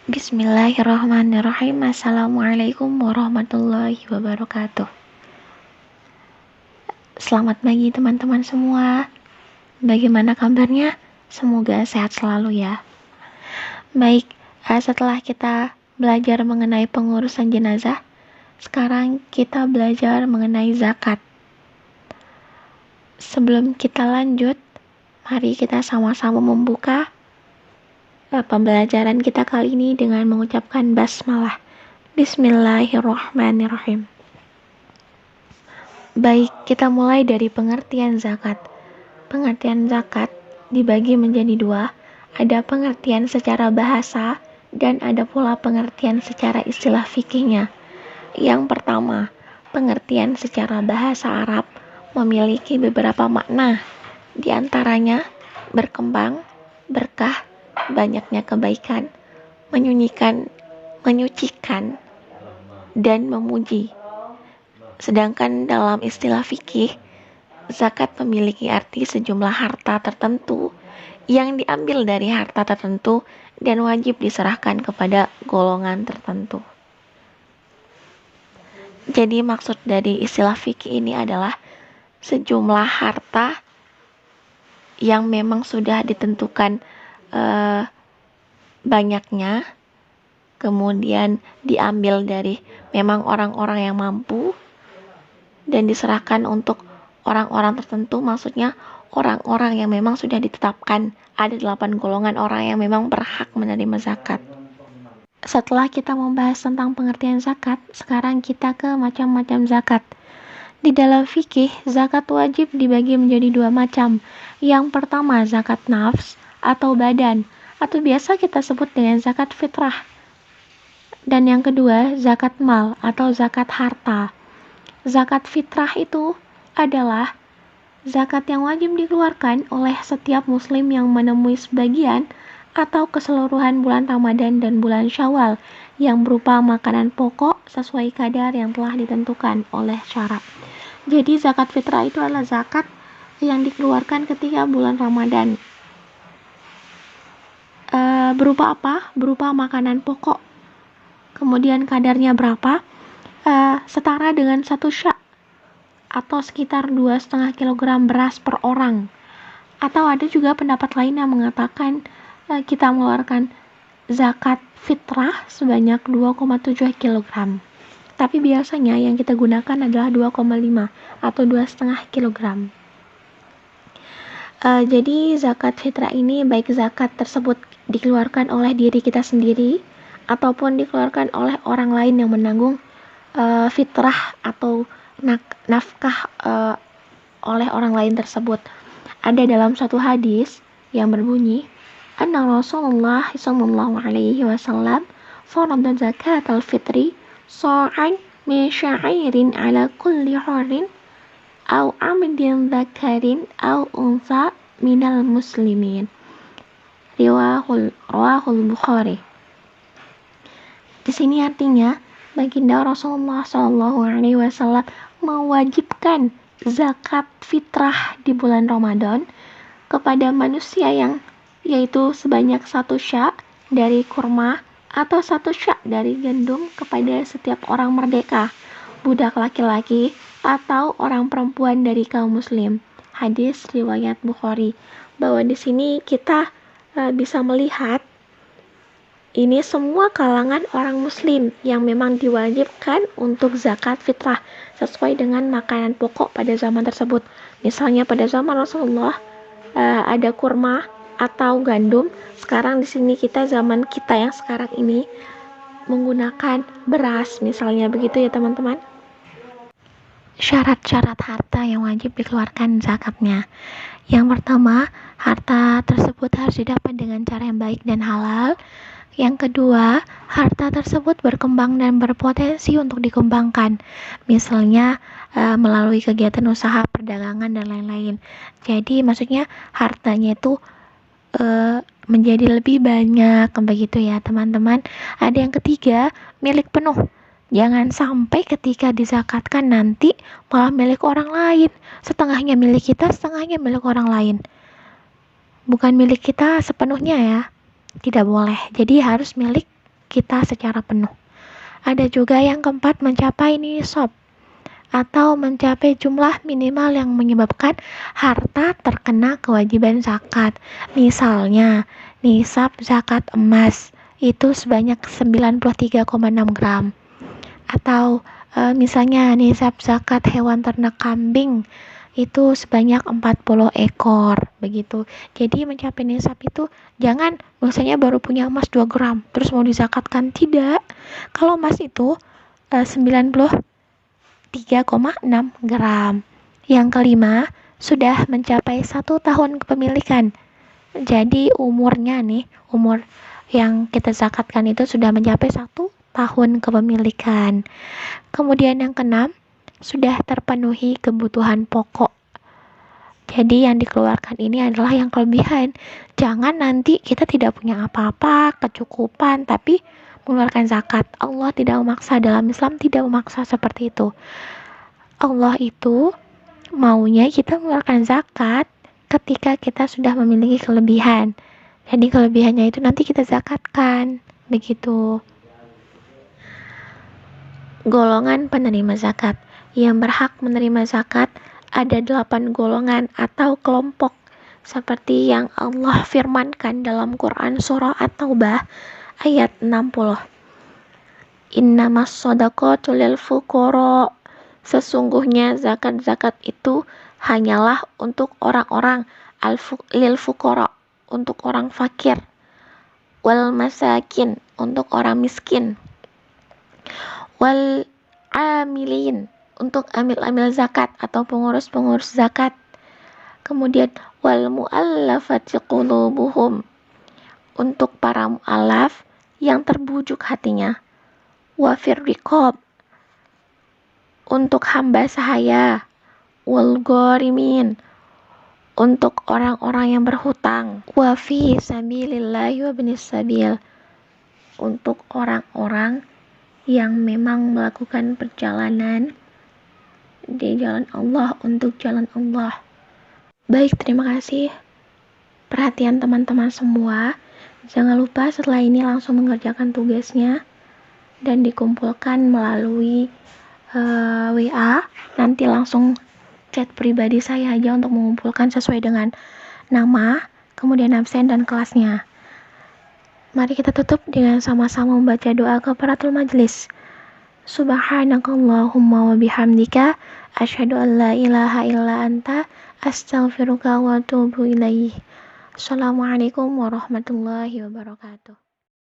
Bismillahirrahmanirrahim. Assalamualaikum warahmatullahi wabarakatuh. Selamat pagi teman-teman semua. Bagaimana kabarnya? Semoga sehat selalu ya. Baik, setelah kita belajar mengenai pengurusan jenazah, sekarang kita belajar mengenai zakat. Sebelum kita lanjut, mari kita sama-sama membuka pembelajaran kita kali ini dengan mengucapkan basmalah. Bismillahirrahmanirrahim. Baik, kita mulai dari pengertian zakat. Pengertian zakat dibagi menjadi dua. Ada pengertian secara bahasa dan ada pula pengertian secara istilah fikihnya. Yang pertama, pengertian secara bahasa Arab memiliki beberapa makna. Di antaranya berkembang, berkah, banyaknya kebaikan, menyucikan, dan memuji. Sedangkan dalam istilah fikih, zakat memiliki arti sejumlah harta tertentu yang diambil dari harta tertentu dan wajib diserahkan kepada golongan tertentu. Jadi maksud dari istilah fikih ini adalah sejumlah harta yang memang sudah ditentukan banyaknya, kemudian diambil dari memang orang-orang yang mampu dan diserahkan untuk orang-orang tertentu, maksudnya orang-orang yang memang sudah ditetapkan. Ada 8 golongan orang yang memang berhak menerima zakat. Setelah kita membahas tentang pengertian zakat, sekarang kita ke macam-macam zakat. Di dalam fikih, zakat wajib dibagi menjadi 2 macam. Yang pertama, zakat nafs atau badan, atau biasa kita sebut dengan zakat fitrah. Dan yang kedua, zakat mal atau zakat harta. Zakat fitrah itu adalah zakat yang wajib dikeluarkan oleh setiap muslim yang menemui sebagian atau keseluruhan bulan Ramadan dan bulan Syawal yang berupa makanan pokok sesuai kadar yang telah ditentukan oleh syara. Jadi zakat fitrah itu adalah zakat yang dikeluarkan ketika bulan Ramadan. Berupa apa? Berupa makanan pokok. Kemudian kadarnya berapa? Setara dengan 1 sya' atau sekitar 2,5 kg beras per orang. Atau ada juga pendapat lain yang mengatakan kita mengeluarkan zakat fitrah sebanyak 2,7 kg. Tapi biasanya yang kita gunakan adalah 2,5 atau 2,5 kg. Jadi zakat fitrah ini baik zakat tersebut dikeluarkan oleh diri kita sendiri ataupun dikeluarkan oleh orang lain yang menanggung fitrah atau nafkah oleh orang lain tersebut. Ada dalam satu hadis yang berbunyi, anna Rasulullah sallallahu alaihi wasallam farada zakat al-fitri sa'an min sya'irin ala kulli hurin aw amdin dzakarin aw unsa minal muslimin. Rawahul Bukhari. Di sini artinya baginda Rasulullah SAW mewajibkan zakat fitrah di bulan Ramadan kepada manusia yang yaitu sebanyak 1 sya' dari kurma atau 1 sya' dari gandum kepada setiap orang merdeka, budak laki-laki atau orang perempuan dari kaum muslim. Hadis riwayat Bukhari. Bahwa di sini kita bisa melihat ini semua kalangan orang muslim yang memang diwajibkan untuk zakat fitrah sesuai dengan makanan pokok pada zaman tersebut. Misalnya pada zaman Rasulullah ada kurma atau gandum. Sekarang di sini zaman kita yang sekarang ini menggunakan beras misalnya, begitu ya teman-teman. Syarat-syarat harta yang wajib dikeluarkan zakatnya. Yang pertama, harta tersebut harus didapat dengan cara yang baik dan halal. Yang kedua, harta tersebut berkembang dan berpotensi untuk dikembangkan, misalnya melalui kegiatan usaha, perdagangan, dan lain-lain. Jadi maksudnya hartanya itu menjadi lebih banyak, begitu ya teman-teman. Ada yang ketiga, milik penuh. Jangan sampai ketika dizakatkan nanti malah milik orang lain. Setengahnya milik kita, setengahnya milik orang lain. Bukan milik kita sepenuhnya ya. Tidak boleh. Jadi harus milik kita secara penuh. Ada juga yang keempat, mencapai nisab atau mencapai jumlah minimal yang menyebabkan harta terkena kewajiban zakat. Misalnya, nisab zakat emas itu sebanyak 93,6 gram. Atau misalnya nisab zakat hewan ternak kambing itu sebanyak 40 ekor begitu. Jadi mencapai nisab itu jangan misalnya baru punya emas 2 gram terus mau dizakatkan, tidak. Kalau emas itu 93,6 gram. Yang kelima, sudah mencapai 1 tahun kepemilikan. Jadi umur yang kita zakatkan itu sudah mencapai 1 tahun kepemilikan. Kemudian yang keenam, sudah terpenuhi kebutuhan pokok. Jadi yang dikeluarkan ini adalah yang kelebihan. Jangan nanti kita tidak punya apa-apa, kecukupan, tapi mengeluarkan zakat. Allah tidak memaksa, dalam Islam tidak memaksa seperti itu. Allah itu maunya kita mengeluarkan zakat ketika kita sudah memiliki kelebihan. Jadi kelebihannya itu nanti kita zakatkan. Begitu. Golongan penerima zakat. Yang berhak menerima zakat ada 8 golongan atau kelompok seperti yang Allah firmankan dalam Quran surah At-Taubah ayat 60. Innamas shadaqatu lil fuqara. Sesungguhnya zakat-zakat itu hanyalah untuk orang-orang lil fuqara, untuk orang fakir, wal masakin, untuk orang miskin, wal amilin, untuk amil-amil zakat atau pengurus-pengurus zakat. Kemudian wal mu'allafati qulubuhum, untuk para mu'allaf yang terbujuk hatinya. Wa fir riqab, untuk hamba sahaya. Wal gharimin, untuk orang-orang yang berhutang. Wa fi sabilillahi wa ibnis sabil, untuk orang-orang yang memang melakukan perjalanan di jalan Allah, untuk jalan Allah. Baik, terima kasih perhatian teman-teman semua. Jangan lupa setelah ini langsung mengerjakan tugasnya dan dikumpulkan melalui WA. Nanti langsung chat pribadi saya aja untuk mengumpulkan sesuai dengan nama, kemudian absen dan kelasnya. Mari kita tutup dengan sama-sama membaca doa kafaratul majlis. Subhanakallahumma wa bihamdika asyhadu an la ilaha illa anta astaghfiruka wa atubu ilaih. Assalamualaikum warahmatullahi wabarakatuh.